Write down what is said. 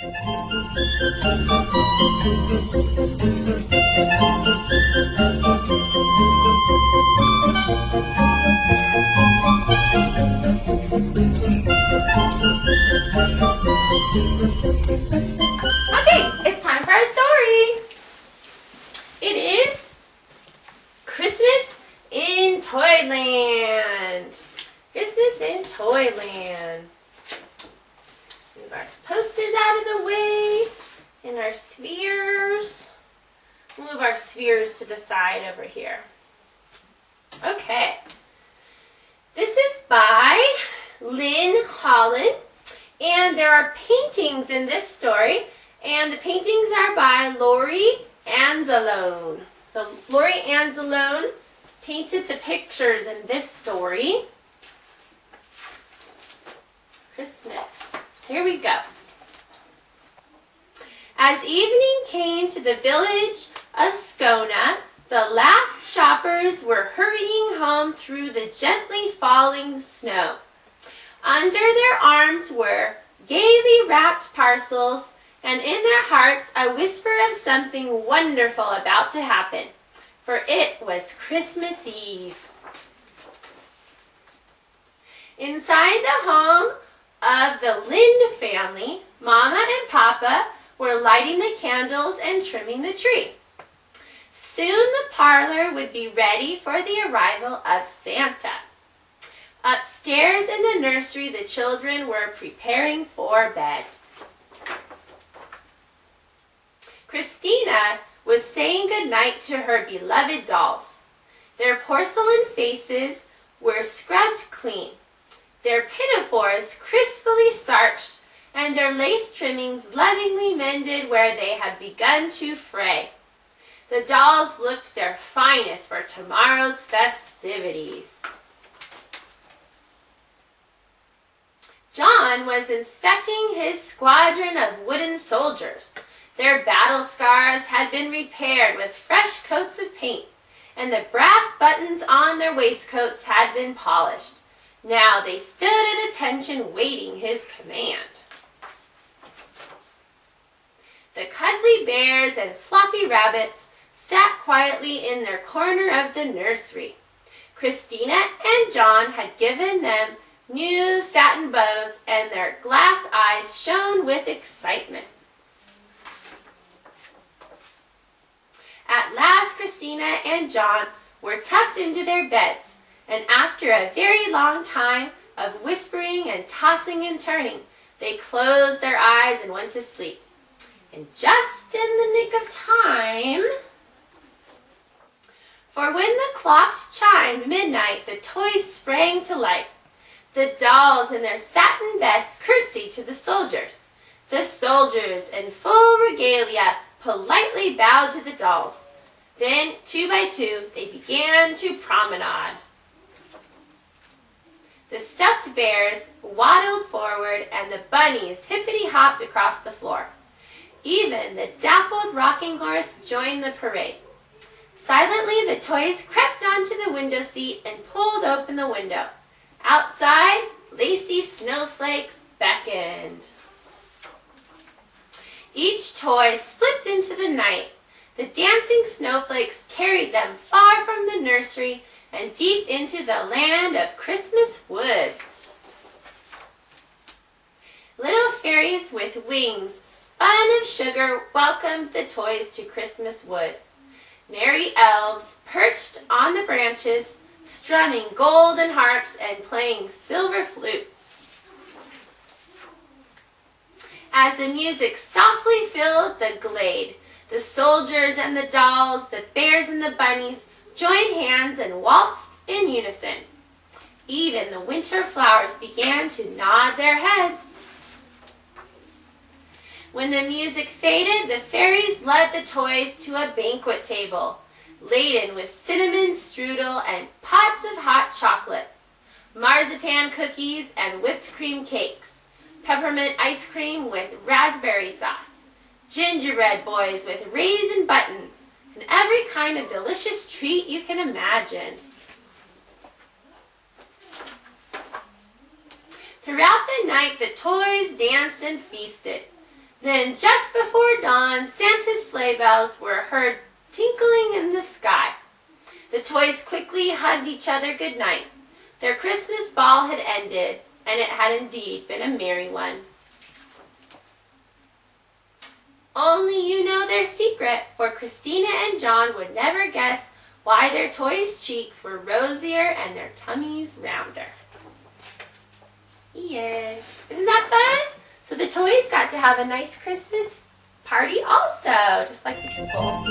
Okay, it's time for our story. It is Christmas in Toyland. Christmas in Toyland. Move our posters out of the way and our spheres. Move our spheres to the side over here. Okay. This is by Lynn Hollyn, and there are paintings in this story, and the paintings are by Lori Anzalone. So Lori Anzalone painted the pictures in this story. Christmas. Here we go. As evening came to the village of Skona, the last shoppers were hurrying home through the gently falling snow. Under their arms were gaily wrapped parcels, and in their hearts a whisper of something wonderful about to happen, for it was Christmas Eve. Inside the home of the Lind family, Mama and Papa were lighting the candles and trimming the tree. Soon the parlor would be ready for the arrival of Santa. Upstairs in the nursery, the children were preparing for bed. Christina was saying goodnight to her beloved dolls. Their porcelain faces were scrubbed clean, their pinafores crisply starched, and their lace trimmings lovingly mended where they had begun to fray. The dolls looked their finest for tomorrow's festivities. John was inspecting his squadron of wooden soldiers. Their battle scars had been repaired with fresh coats of paint, and the brass buttons on their waistcoats had been polished. Now they stood at attention waiting his command. The cuddly bears and floppy rabbits sat quietly in their corner of the nursery. Christina and John had given them new satin bows, and their glass eyes shone with excitement. At last, Christina and John were tucked into their beds, and after a very long time of whispering and tossing and turning, they closed their eyes and went to sleep. And just in the nick of time, for when the clock chimed midnight, the toys sprang to life. The dolls in their satin vests curtsied to the soldiers. The soldiers in full regalia politely bowed to the dolls. Then, two by two, they began to promenade. The stuffed bears waddled forward, and the bunnies hippity-hopped across the floor. Even the dappled rocking horse joined the parade. Silently, the toys crept onto the window seat and pulled open the window. Outside, lacy snowflakes beckoned. Each toy slipped into the night. The dancing snowflakes carried them far from the nursery and deep into the land of Christmas woods. Little fairies with wings spun of sugar welcomed the toys to Christmas wood. Merry elves perched on the branches, strumming golden harps and playing silver flutes. As the music softly filled the glade, the soldiers and the dolls, the bears and the bunnies joined hands and waltzed in unison. Even the winter flowers began to nod their heads. When the music faded, the fairies led the toys to a banquet table, laden with cinnamon strudel and pots of hot chocolate, marzipan cookies and whipped cream cakes, peppermint ice cream with raspberry sauce, gingerbread boys with raisin buttons, and every kind of delicious treat you can imagine. Throughout the night, the toys danced and feasted. Then just before dawn, Santa's sleigh bells were heard tinkling in the sky. The toys quickly hugged each other goodnight. Their Christmas ball had ended, and it had indeed been a merry one. Only you know their secret, for Christina and John would never guess why their toys' cheeks were rosier and their tummies rounder. Yeah, isn't that fun? So the toys got to have a nice Christmas party also, just like the people.